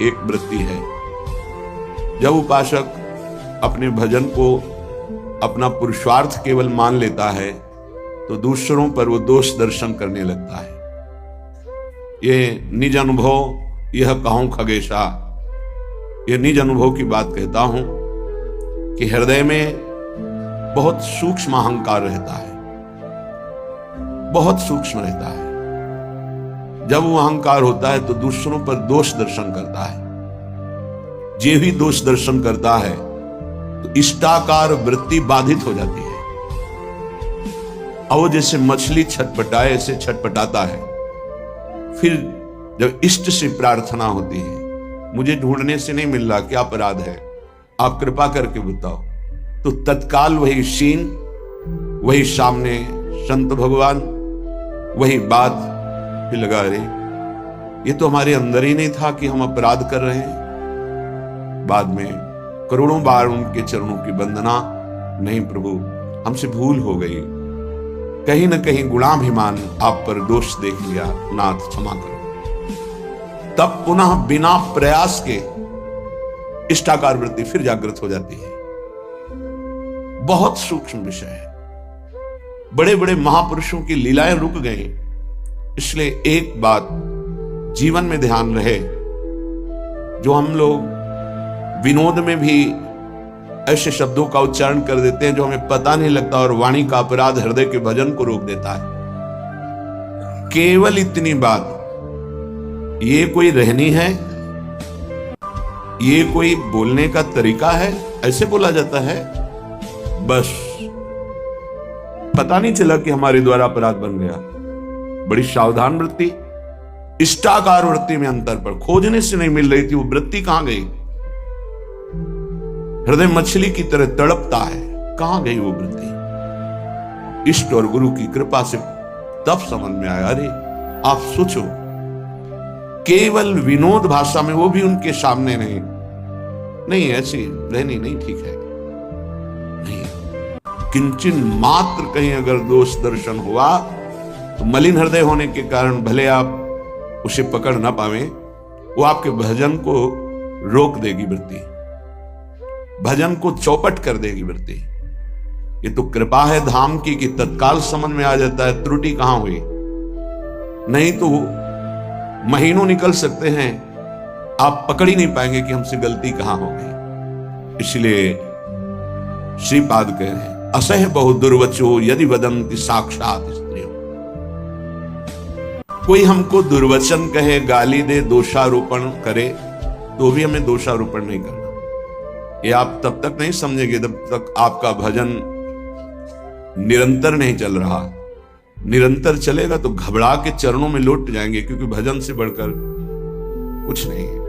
एक वृत्ति है। जब उपासक अपने भजन को अपना पुरुषार्थ केवल मान लेता है तो दूसरों पर वो दोष दर्शन करने लगता है। ये निज अनुभव यह कहूं खगेशा, ये निज अनुभव की बात कहता हूं कि हृदय में बहुत सूक्ष्म अहंकार रहता है, बहुत सूक्ष्म रहता है। जब वो अहंकार होता है तो दूसरों पर दोष दर्शन करता है। जे भी दोष दर्शन करता है तो इष्टाकार वृत्ति बाधित हो जाती है। और वो जैसे मछली छटपटाए ऐसे छटपटाता है। फिर जब इष्ट से प्रार्थना होती है, मुझे ढूंढने से नहीं मिल रहा, क्या अपराध है, आप कृपा करके बताओ, तो तत्काल वही सीन, वही सामने संत भगवान, वही बात फिर लगा, अरे ये तो हमारे अंदर ही नहीं था कि हम अपराध कर रहे हैं। बाद में करोड़ों बार उनके चरणों की वंदना, नहीं प्रभु हमसे भूल हो गई, कहीं ना कहीं गुणाभिमान आप पर दोष देख लिया, नाथ क्षमा करो। तब पुनः बिना प्रयास के इष्टाकार वृत्ति फिर जागृत हो जाती है। बहुत सूक्ष्म विषय है। बड़े बड़े महापुरुषों की लीलाएं रुक गई। इसलिए एक बात जीवन में ध्यान रहे, जो हम लोग विनोद में भी ऐसे शब्दों का उच्चारण कर देते हैं जो हमें पता नहीं लगता, और वाणी का अपराध हृदय के भजन को रोक देता है। केवल इतनी बात, ये कोई रहनी है, ये कोई बोलने का तरीका है, ऐसे बोला जाता है, बस पता नहीं चला कि हमारे द्वारा अपराध बन गया। बड़ी सावधान वृत्ति, इष्टाकार वृत्ति में अंतर पर खोजने से नहीं मिल रही थी। वो वृत्ति कहां गई? हृदय मछली की तरह तड़पता है, कहां गई वो वृत्ति? इष्ट और गुरु की कृपा से तब समझ में आया, अरे आप सोचो, केवल विनोद भाषा में, वो भी उनके सामने नहीं ऐसी रहनी नहीं ठीक है, नहीं, किंचन मात्र कहीं अगर दोष दर्शन हुआ तो मलिन हृदय होने के कारण भले आप उसे पकड़ ना पावे, वो आपके भजन को रोक देगी वृत्ति, भजन को चौपट कर देगी वृत्ति। ये तो कृपा है धाम की कि तत्काल समझ में आ जाता है त्रुटि कहां हुई। नहीं तो महीनों निकल सकते हैं, आप पकड़ ही नहीं पाएंगे कि हमसे गलती कहां हो गई। इसलिए श्रीपाद कह रहे हैं, असह बहु दुर्वचो यदि वदंति साक्षात स्त्रियों। कोई हमको दुर्वचन कहे, गाली दे, दोषारोपण करे, तो भी हमें दोषारोपण नहीं करना। ये आप तब तक नहीं समझेंगे जब तक आपका भजन निरंतर नहीं चल रहा। निरंतर चलेगा तो घबरा के चरणों में लौट जाएंगे, क्योंकि भजन से बढ़कर कुछ नहीं है।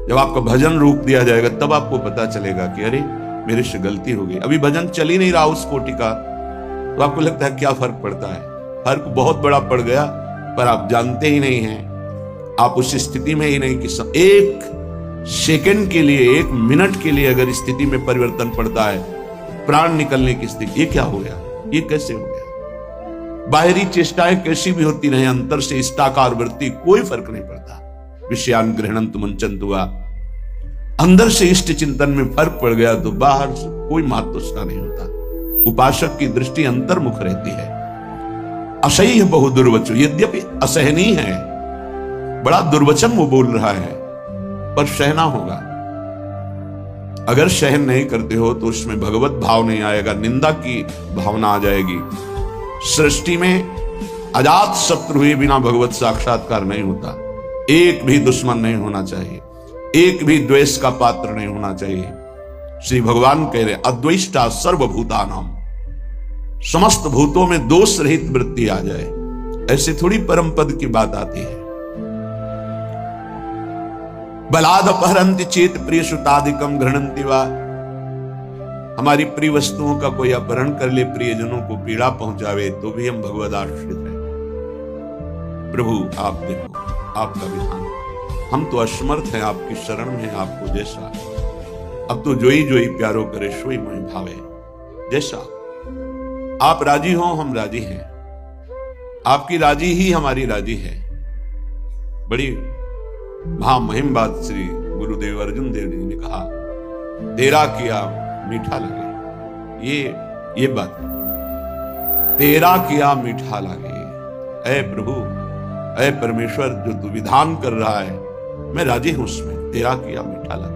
जब आपका भजन रोक दिया जाएगा तब आपको पता चलेगा कि अरे मेरे से गलती हो गई। अभी भजन चल ही नहीं रहा उस कोटि का, तो आपको लगता है क्या फर्क पड़ता है। फर्क बहुत बड़ा पड़ गया, पर आप जानते ही नहीं हैं, आप उस स्थिति में ही नहीं कि एक सेकंड के लिए, एक मिनट के लिए अगर स्थिति में परिवर्तन पड़ता है, प्राण निकलने की स्थिति, ये क्या हो गया, ये कैसे हो गया। बाहरी चेष्टाएं कैसी भी होती रहे, अंतर से इष्टाकार वृत्ति कोई फर्क नहीं पड़ता। विषयान गृहणंतु मुंचन्तु वा, अंदर से इष्ट चिंतन में फर्क पड़ गया तो बाहर से कोई महत्व उसका नहीं होता। उपासक की दृष्टि अंतर्मुख रहती है। असह्य बहु दुर्वचो, यद्यपि असहनीय है, बड़ा दुर्वचन वो बोल रहा है, पर सहना होगा। अगर सहन नहीं करते हो तो उसमें भगवत भाव नहीं आएगा, निंदा की भावना आ जाएगी। सृष्टि में अजात शत्रु हुए बिना भगवत साक्षात्कार नहीं होता। एक भी दुश्मन नहीं होना चाहिए, एक भी द्वेष का पात्र नहीं होना चाहिए। श्री भगवान कह रहे अद्वेष्टा सर्वभूतानाम, समस्त भूतों में दोष रहित वृत्ति आ जाए, ऐसे थोड़ी परम पद की बात आती है। बलाद अपहरंति चेत प्रिय सुतादिकम घृणंति वा, हमारी प्रिय वस्तुओं का कोई अपहरण कर ले, प्रियजनों को पीड़ा पहुंचावे, तो भी हम भगवद आश्रित हैं। प्रभु आप देखो आपका विधान, हम तो असमर्थ हैं, आपकी शरण में आपको जैसा। अब तो जोई जोई प्यारो करे सोई मोहि भावे, जैसा आप राजी हो हम राजी हैं, आपकी राजी ही हमारी राजी है। बड़ी महामहिम बात श्री गुरु गुरुदेव अर्जुन देव जी ने कहा, तेरा किया मीठा लगे। ये बात तेरा किया मीठा लगे। ऐ प्रभु, ऐ परमेश्वर, जो तू विधान कर रहा है मैं राजी हूं उसमें, तेरा किया मीठा लगे।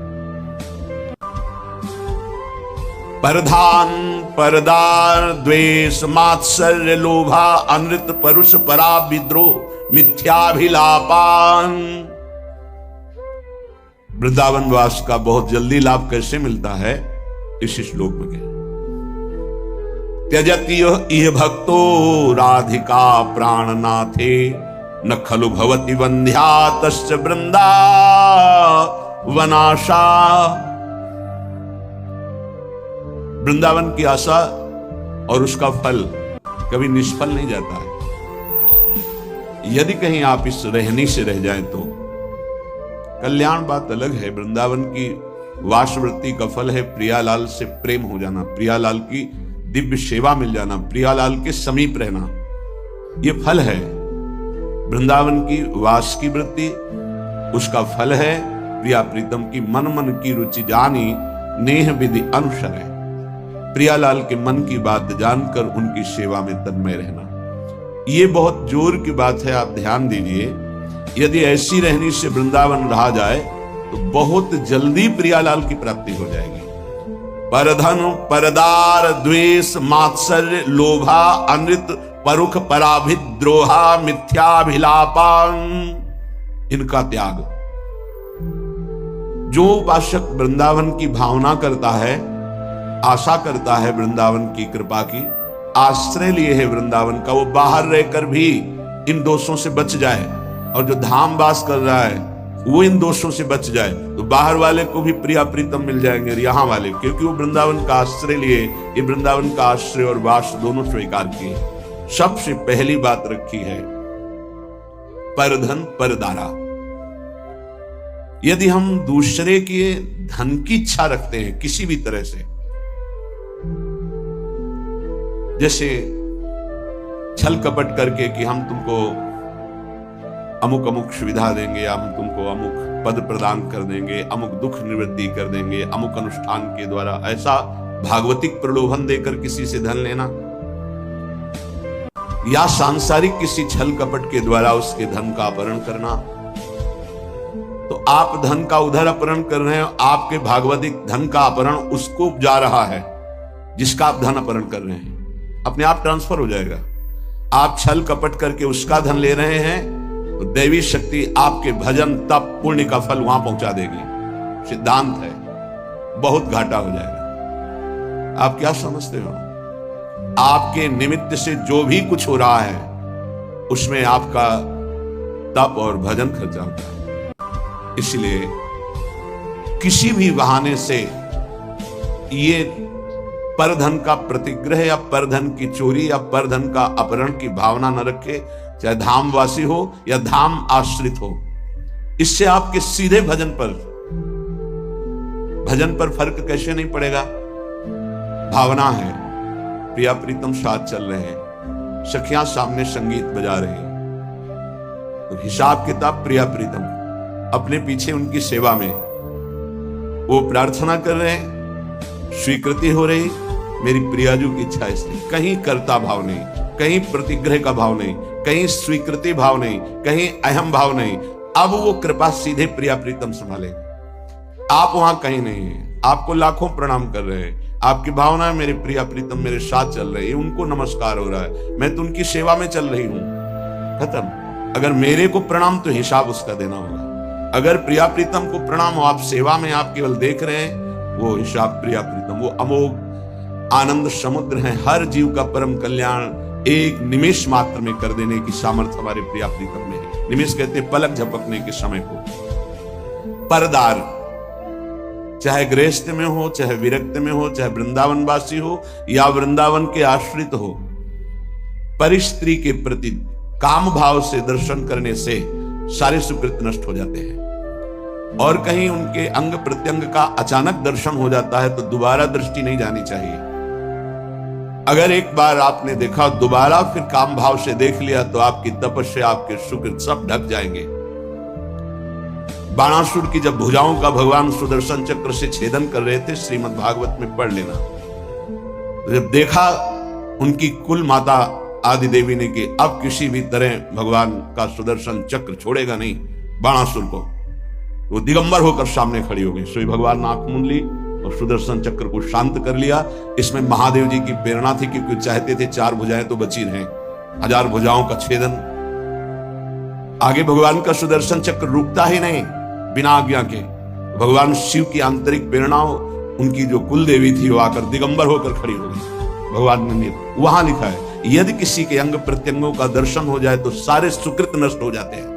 परधान परदार द्वेष मात्सर्य लोभा अनृत परुष परा विद्रोह मिथ्याभिलापान। वृंदावन वास का बहुत जल्दी लाभ कैसे मिलता है, इस श्लोक में कह, त्यजति इह भक्तो राधिका प्राणनाथे न खलु भवति वंध्या तस्य वृंदावनाशा। वृंदावन की आशा और उसका फल कभी निष्फल नहीं जाता है। यदि कहीं आप इस रहनी से रह जाएं तो कल्याण बात अलग है। वृंदावन की वासवृत्ति का फल है प्रियालाल से प्रेम हो जाना, प्रियालाल की दिव्य सेवा मिल जाना, प्रियालाल के समीप रहना, ये फल है। वृंदावन की वास की वृत्ति उसका फल है प्रिया प्रीतम की मन मन की रुचि जानी नेह विधि अनुसर है। प्रियालाल के मन की बात जानकर उनकी सेवा में तन्मय रहना, ये बहुत जोर की बात है। आप ध्यान दीजिए, यदि ऐसी रहनी से वृंदावन रहा जाए तो बहुत जल्दी प्रियालाल की प्राप्ति हो जाएगी। परधन परदार द्वेष मात्सर्य लोभा अनृत परुख पराभिद्रोहा मिथ्याभिलापान, इनका त्याग। जो उपासक वृंदावन की भावना करता है, आशा करता है वृंदावन की कृपा की, आश्रय लिए है वृंदावन का, वो बाहर रहकर भी इन दोषों से बच जाए, और जो धाम वास कर रहा है वो इन दोषों से बच जाए, तो बाहर वाले को भी प्रिया प्रीतम मिल जाएंगे यहाँ वाले, क्योंकि वो वृंदावन का आश्रय लिए, ये वृंदावन का आश्रय और वास दोनों स्वीकार किए। सबसे पहली बात रखी है परधन परदारा। यदि हम दूसरे के धन की इच्छा रखते हैं किसी भी तरह से, जैसे छल कपट करके कि हम तुमको अमुक अमुक सुविधा देंगे, हम तुमको अमुक पद प्रदान कर देंगे, अमुक दुख निवृत्ति कर देंगे, अमुक अनुष्ठान के द्वारा, ऐसा भागवतिक प्रलोभन देकर किसी से धन लेना, या सांसारिक किसी छल कपट के द्वारा उसके धन का अपहरण करना, तो आप धन का उधर अपहरण कर रहे हैं, आपके भागवतिक धन का अपहरण उसको जा रहा है जिसका आप धन अपहरण कर रहे हैं, अपने आप ट्रांसफर हो जाएगा। आप छल कपट करके उसका धन ले रहे हैं तो दैवी शक्ति आपके भजन तप पुण्य का फल वहां पहुंचा देगी। सिद्धांत है, बहुत घाटा हो जाएगा। आप क्या समझते हो? आपके निमित्त से जो भी कुछ हो रहा है उसमें आपका तप और भजन खर्चा होता है। इसलिए किसी भी बहाने से ये परधन का प्रतिग्रह या परधन की चोरी या परधन का अपहरण की भावना न रखे, चाहे धामवासी हो या धाम आश्रित हो। इससे आपके सीधे भजन पर फर्क कैसे नहीं पड़ेगा? भावना है, प्रिया प्रीतम साथ चल रहे हैं, सखियां सामने संगीत बजा रही हैं, तो हिसाब किताब प्रिया प्रीतम अपने पीछे उनकी सेवा में, वो प्रार्थना कर रहे हैं, स्वीकृति हो रही, मेरी प्रियाजू की इच्छा इसलिए, कहीं कर्ता भाव नहीं, कहीं प्रतिग्रह का भाव नहीं, कहीं स्वीकृति भाव नहीं, कहीं अहम भाव नहीं। अब वो कृपा सीधे प्रिया प्रीतम संभाले, आप वहां कहीं नहीं है। आपको लाखों प्रणाम कर रहे हैं, आपकी भावना है मेरे प्रिया प्रीतम मेरे साथ चल रहे हैं, उनको नमस्कार हो रहा है, मैं तो उनकी सेवा में चल रही हूं, खत्म। अगर मेरे को प्रणाम तो हिसाब उसका देना होगा। अगर प्रिया प्रीतम को प्रणाम हो, आप सेवा में आप केवल देख रहे हैं, वो हिसाब प्रिया प्रीतम, वो अमोघ आनंद समुद्र है, हर जीव का परम कल्याण एक निमेष मात्र में कर देने की सामर्थ्य हमारे प्रिया प्रीतम में है। निमेष कहते हैं पलक झपकने के समय को। परदार, चाहे गृहस्थ में हो, चाहे विरक्त में हो, चाहे वृंदावन वासी हो या वृंदावन के आश्रित हो, परिस्त्री के प्रति काम भाव से दर्शन करने से सारे सुकृत नष्ट हो जाते हैं। और कहीं उनके अंग प्रत्यंग का अचानक दर्शन हो जाता है तो दोबारा दृष्टि नहीं जानी चाहिए। अगर एक बार आपने देखा, दोबारा फिर काम भाव से देख लिया तो आपकी तपस्या, आपके सुकृत सब ढक जाएंगे। बाणासुर की जब भुजाओं का भगवान सुदर्शन चक्र से छेदन कर रहे थे, श्रीमद् भागवत में पढ़ लेना। तो जब देखा उनकी कुल माता आदि देवी ने कि अब किसी भी तरह भगवान का सुदर्शन चक्र छोड़ेगा नहीं बाणासुर को, वो दिगंबर होकर सामने खड़ी हो गई। सोई भगवान ने आंख मूंद ली और सुदर्शन चक्र को शांत कर लिया। इसमें महादेव जी की प्रेरणा थी, क्योंकि चाहते थे 4 भुजाएं तो बची रहें, 1000 भुजाओं का छेदन। आगे भगवान का सुदर्शन चक्र रुकता ही नहीं बिना आज्ञा के। भगवान शिव की आंतरिक प्रेरणाओं, उनकी जो कुल देवी थी वो आकर दिगंबर होकर खड़ी हो गई। भगवान ने वहां लिखा है, यदि किसी के अंग प्रत्यंगों का दर्शन हो जाए तो सारे सुकृत नष्ट हो जाते हैं।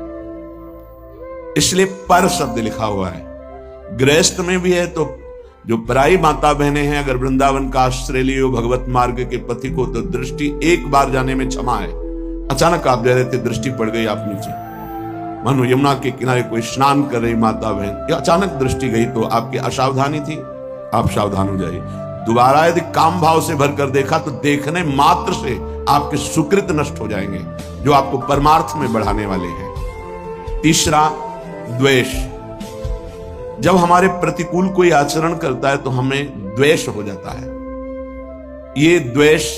इसलिए पर शब्द लिखा हुआ है। गृहस्थ में भी है, तो जो पराई माता बहनें हैं, अगर वृंदावन का आश्रय लियो भगवत मार्ग के पथि को, तो दृष्टि एक बार जाने में क्षमा है। अचानक आप जा रहे थे, दृष्टि पड़ गई आप नीचे, मानो यमुना के किनारे कोई स्नान कर रही माता बहन, या अचानक दृष्टि गई तो आपकी असावधानी थी, आप सावधान हो जाइए। दोबारा यदि काम भाव से भरकर देखा तो देखने मात्र से आपके सुकृत नष्ट हो जाएंगे, जो आपको परमार्थ में बढ़ाने वाले हैं। तीसरा, द्वेष। जब हमारे प्रतिकूल कोई आचरण करता है तो हमें द्वेष हो जाता है। ये द्वेष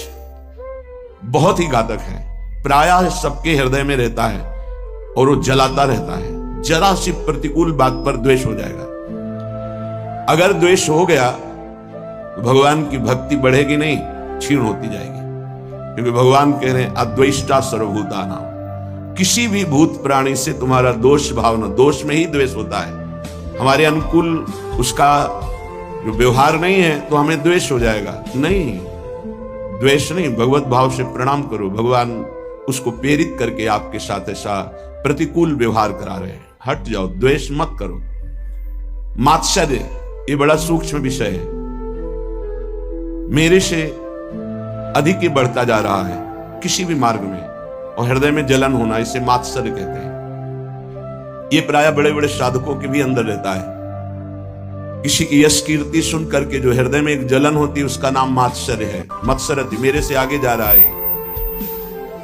बहुत ही घातक है, प्रायः सबके हृदय में रहता है और वो जलाता रहता है। जरा सी प्रतिकूल बात पर द्वेष हो जाएगा। अगर द्वेष हो गया तो भगवान की भक्ति बढ़ेगी नहीं, क्षीण होती जाएगी। क्योंकि भगवान कह रहे हैं अद्वेष्टा सर्वभूतानां, किसी भी भूत प्राणी से तुम्हारा दोष भावना, दोष में ही द्वेष होता है। हमारे अनुकूल उसका जो व्यवहार नहीं है तो हमें द्वेष हो जाएगा। नहीं, द्वेष नहीं, भगवत भाव से प्रणाम करो। भगवान उसको प्रेरित करके आपके साथ ऐसा प्रतिकूल व्यवहार करा रहे हैं। हट जाओ, द्वेष मत करो। मात्सर्य, ये बड़ा सूक्ष्म विषय है, मेरे से अधिक ही बढ़ता जा रहा है किसी भी मार्ग में, और हृदय में जलन होना, इसे मात्सर्य कहते हैं। ये प्राय बड़े बड़े साधकों के भी अंदर रहता है। किसी की यश कीर्ति सुन करके जो हृदय में एक जलन होती है, उसका नाम मात्सर्य है। मत्सरति, मेरे से आगे जा रहा है।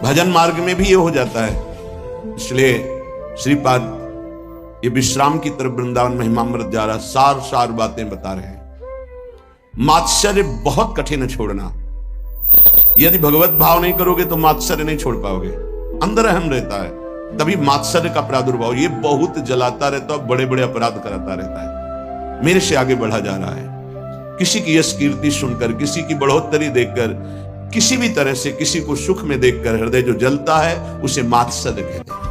भजन मार्ग में भी ये हो जाता है। इसलिए श्रीपाद ये विश्राम की तरफ वृंदावन महिमामृत जा रहा, सार सार बातें बता रहे हैं। मात्सर्य बहुत कठिन है छोड़ना। यदि भगवत भाव नहीं करोगे तो मात्सर्य नहीं छोड़ पाओगे। अंदर अहम रहता है, तभी मात्सर्य का प्रादुर्भाव, ये बहुत जलाता रहता है, बड़े बड़े अपराध कराता रहता है। मेरे से आगे बढ़ा जा रहा है। किसी की यश कीर्ति सुनकर, किसी की बढ़ोतरी देखकर, किसी भी तरह से किसी को सुख में देखकर हृदय जो जलता है, उसे मात्सर्य कहते हैं।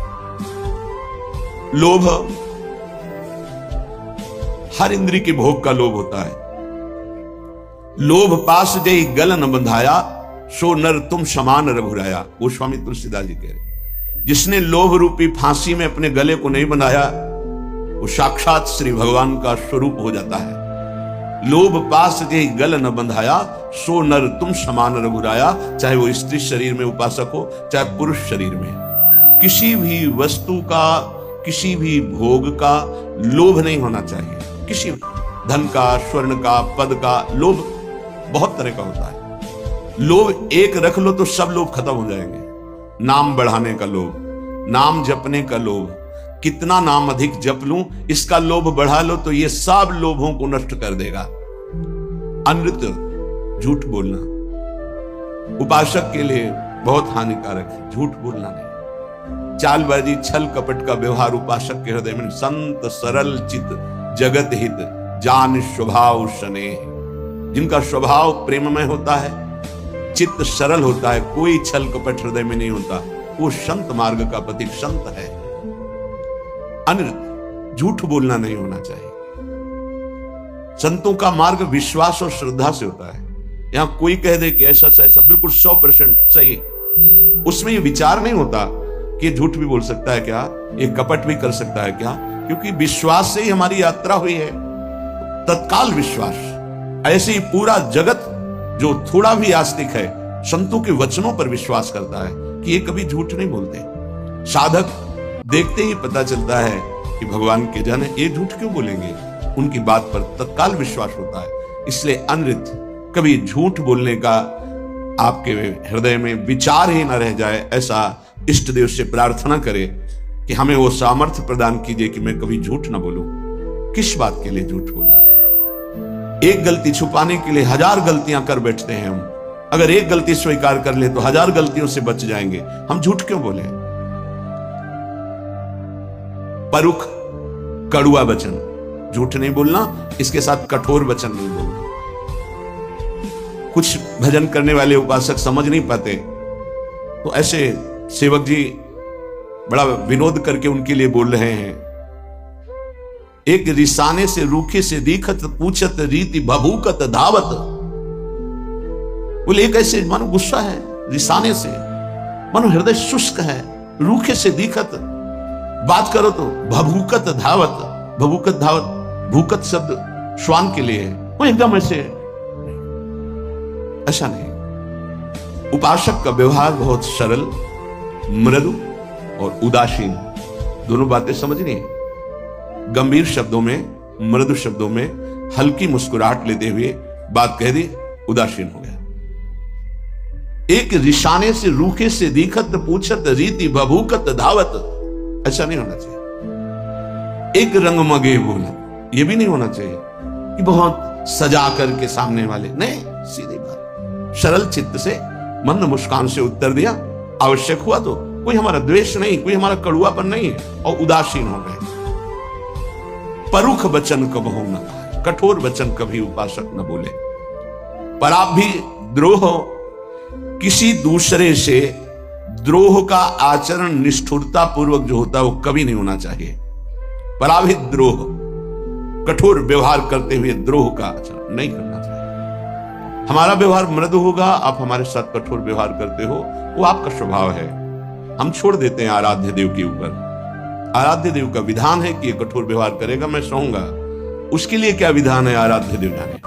लोभ, हर इंद्री के भोग का लोभ होता है। लोभ पास जय गल न बंधाया, सो नर तुम समान रघुराया। गोस्वामी तुलसीदास जी कह रहे, जिसने लोभ रूपी फांसी में अपने गले को नहीं बनाया, वो साक्षात श्री भगवान का स्वरूप हो जाता है। लोभ पास जय गल न बंधाया, सो नर तुम समान रघुराया। चाहे वो स्त्री शरीर में उपासक हो, चाहे पुरुष शरीर में, किसी भी वस्तु का, किसी भी भोग का लोभ नहीं होना चाहिए। किसी धन का, स्वर्ण का, पद का लोभ बहुत तरह का होता है। लोभ एक रख लो तो सब लोभ खत्म हो जाएंगे। नाम बढ़ाने का लोभ, नाम जपने का लोभ, कितना नाम अधिक जप लूं, इसका लोभ बढ़ा लो तो ये सब लोभों को नष्ट कर देगा। अनृत, झूठ बोलना उपासक के लिए बहुत हानिकारक है। झूठ बोलना नहीं, चालबाजी, छल कपट का व्यवहार उपासक के हृदय में। संत सरल चित जगत हित, जान स्वभाव स्नेह। जिनका स्वभाव प्रेममय होता है, चित्त सरल होता है, कोई छल कपट हृदय में नहीं होता, वो संत मार्ग का पथिक संत है। अनृत, झूठ बोलना नहीं होना चाहिए। संतों का मार्ग विश्वास और श्रद्धा से होता है। यहां कोई कह दे कि ऐसा से ऐसा, बिल्कुल 100% सही, उसमें ये विचार नहीं होता कि ये झूठ भी बोल सकता है क्या, ये कपट भी कर सकता है क्या, क्योंकि विश्वास से ही हमारी यात्रा हुई है। तत्काल विश्वास। ऐसे ही पूरा जगत जो थोड़ा भी आस्तिक है, संतों के वचनों पर विश्वास करता है कि ये कभी झूठ नहीं बोलते। साधक देखते ही पता चलता है कि भगवान के जन है, ये झूठ क्यों बोलेंगे, उनकी बात पर तत्काल विश्वास होता है। इसलिए अनृत, कभी झूठ बोलने का आपके हृदय में विचार ही न रह जाए, ऐसा इष्ट देव से प्रार्थना करें कि हमें वो सामर्थ्य प्रदान कीजिए कि मैं कभी झूठ ना बोलूं। किस बात के लिए झूठ बोलूं? एक गलती छुपाने के लिए 1000 गलतियां कर बैठते हैं हम। अगर एक गलती स्वीकार कर ले तो 1000 गलतियों से बच जाएंगे। हम झूठ क्यों बोले? परुख, कड़ुआ वचन, झूठ नहीं बोलना, इसके साथ कठोर वचन नहीं बोलना। कुछ भजन करने वाले उपासक समझ नहीं पाते, तो ऐसे सेवक जी बड़ा विनोद करके उनके लिए बोल रहे हैं। एक रिसाने से रूखे से दीखत पूछत रीति भभूकत धावत। बोले एक ऐसे मानो गुस्सा है, रिसाने से मानो हृदय शुष्क है, रूखे से दीखत, बात करो तो भभूकत धावत। भभूकत धावत, भूकत शब्द श्वान के लिए है, वो एकदम ऐसा नहीं। उपासक का व्यवहार बहुत सरल, मृदु और उदासीन, दोनों बातें समझनी है। गंभीर शब्दों में, मृदु शब्दों में हल्की मुस्कुराहट लेते हुए बात कह दी, उदासीन हो गया। एक रिसाने से रूखे से दीखत पूछत रीति भभूकत धावत, ऐसा नहीं होना चाहिए। एक रंगमगे बोला, यह भी नहीं होना चाहिए कि बहुत सजा करके सामने वाले, नहीं, सीधी बात, सरल चित्त से मन मुस्कान से उत्तर दिया। आवश्यक हुआ तो, कोई हमारा द्वेष नहीं, कोई हमारा कड़ुआपन नहीं है, और उदासीन हो गए। परुख वचन कबहु न कहे, कठोर वचन कभी उपासक न बोले। पर आप भी द्रोह, किसी दूसरे से द्रोह का आचरण निष्ठुरता पूर्वक जो होता है वो कभी नहीं होना चाहिए। पराभित द्रोह, कठोर व्यवहार करते हुए द्रोह का आचरण नहीं करना चाहिए। हमारा व्यवहार मृदु होगा, आप हमारे साथ कठोर व्यवहार करते हो, वो आपका स्वभाव है, हम छोड़ देते हैं आराध्य देव के ऊपर। आराध्य देव का विधान है कि ये कठोर व्यवहार करेगा, मैं सहूंगा। उसके लिए क्या विधान है आराध्य देव जाने।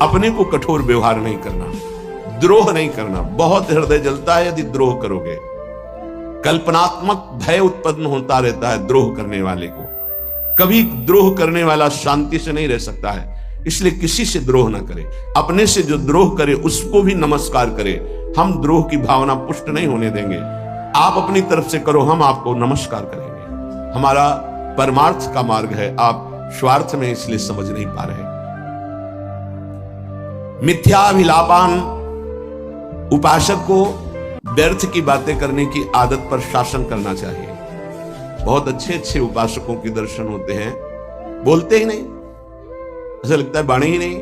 अपने को कठोर व्यवहार नहीं करना, द्रोह नहीं करना। बहुत हृदय जलता है यदि द्रोह करोगे। कल्पनात्मक भय उत्पन्न होता रहता है द्रोह करने वाले को। कभी द्रोह करने वाला शांति से नहीं रह सकता है, इसलिए किसी से द्रोह ना करे। अपने से जो द्रोह करे उसको भी नमस्कार करे। हम द्रोह की भावना पुष्ट नहीं होने देंगे। आप अपनी तरफ से करो, हम आपको नमस्कार करेंगे। हमारा परमार्थ का मार्ग है, आप स्वार्थ में इसलिए समझ नहीं पा रहे। मिथ्याभिलापान, उपासक को व्यर्थ की बातें करने की आदत पर शासन करना चाहिए। बहुत अच्छे अच्छे उपासकों के दर्शन होते हैं, बोलते ही नहीं, ऐसा लगता है बाणी ही नहीं,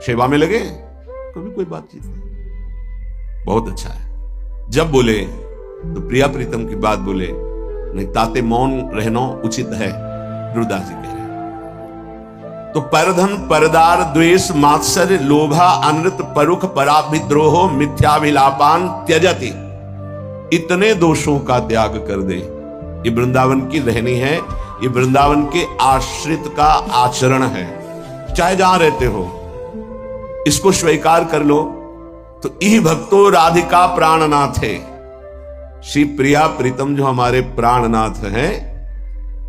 सेवा में लगे, कभी कोई बातचीत नहीं। बहुत अच्छा है, जब बोले तो प्रिया प्रीतम की बात बोले, नहीं ताते मौन रहना उचित है, गुरुदास जी कह रहे हैं। तो परधन परदार द्वेष मात्सर्य लोभा अनृत परुख पराभिद्रोह मिथ्याभिलापान त्यजति। इतने दोषों का त्याग कर दे। ये वृंदावन की रहनी है, ये वृंदावन के आश्रित का आचरण है। चाहे जहां रहते हो इसको स्वीकार कर लो। तो इह भक्तो राधिका प्राणनाथ है, श्री प्रिया प्रीतम जो हमारे प्राणनाथ हैं,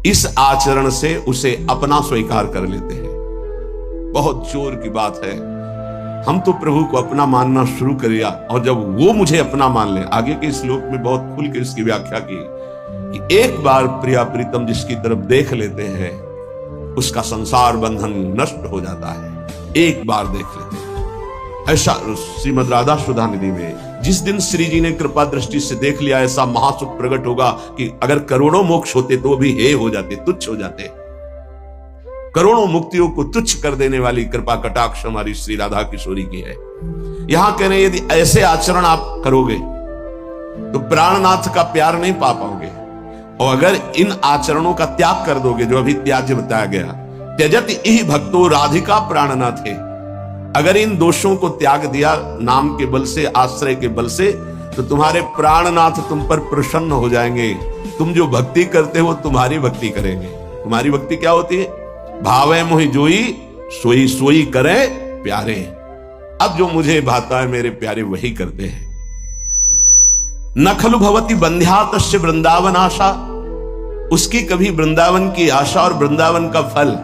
इस आचरण से उसे अपना स्वीकार कर लेते हैं। बहुत जोर की बात है। हम तो प्रभु को अपना मानना शुरू कर दिया, और जब वो मुझे अपना मान ले, आगे के श्लोक में बहुत खुल के इसकी व्याख्या की कि एक बार प्रिया प्रीतम जिसकी तरफ देख लेते हैं उसका संसार बंधन नष्ट हो जाता है। एक बार देख लेते हैं। ऐसा श्रीमद् राधा सुधा निधि में जिस दिन श्री जी ने कृपा दृष्टि से देख लिया, ऐसा महासुख प्रकट होगा कि अगर करोड़ों मोक्ष होते तो भी हे हो जाते, तुच्छ हो जाते। करोड़ों मुक्तियों को तुच्छ कर देने वाली कृपा कटाक्ष हमारी श्री राधा किशोरी की है। यहां कह रहे यदि ऐसे आचरण आप करोगे तो प्राणनाथ का प्यार नहीं पा पाओगे, और अगर इन आचरणों का त्याग कर दोगे जो अभी त्याज्य बताया गया, त्यजति इह भक्तो राधिका प्राणनाथ है, अगर इन दोषों को त्याग दिया नाम के बल से, आश्रय के बल से, तो तुम्हारे प्राणनाथ तुम पर प्रसन्न हो जाएंगे। तुम जो भक्ति करते हो तुम्हारी भक्ति करेंगे। तुम्हारी भक्ति क्या होती है? भावे मोहि जोई सोई सोई करे प्यारे। अब जो मुझे भाता है मेरे प्यारे वही करते हैं। न खलु भवति बंध्या तस्य वृंदावन आशा, उसकी कभी वृंदावन की आशा और वृंदावन का फल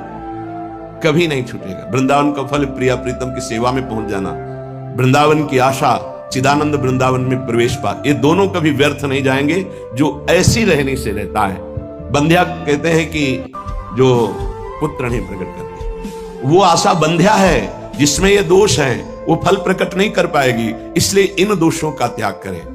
कभी नहीं छूटेगा। वृंदावन का फल प्रिया प्रीतम की सेवा में पहुंच जाना, वृंदावन की आशा चिदानंद वृंदावन में प्रवेश पा। ये दोनों कभी व्यर्थ नहीं जाएंगे जो ऐसी रहनी से रहता है। बंध्या कहते हैं कि जो पुत्र नहीं प्रकट करती, वो आशा बंध्या है जिसमें ये दोष है, वो फल प्रकट नहीं कर पाएगी। इसलिए इन दोषों का त्याग करें।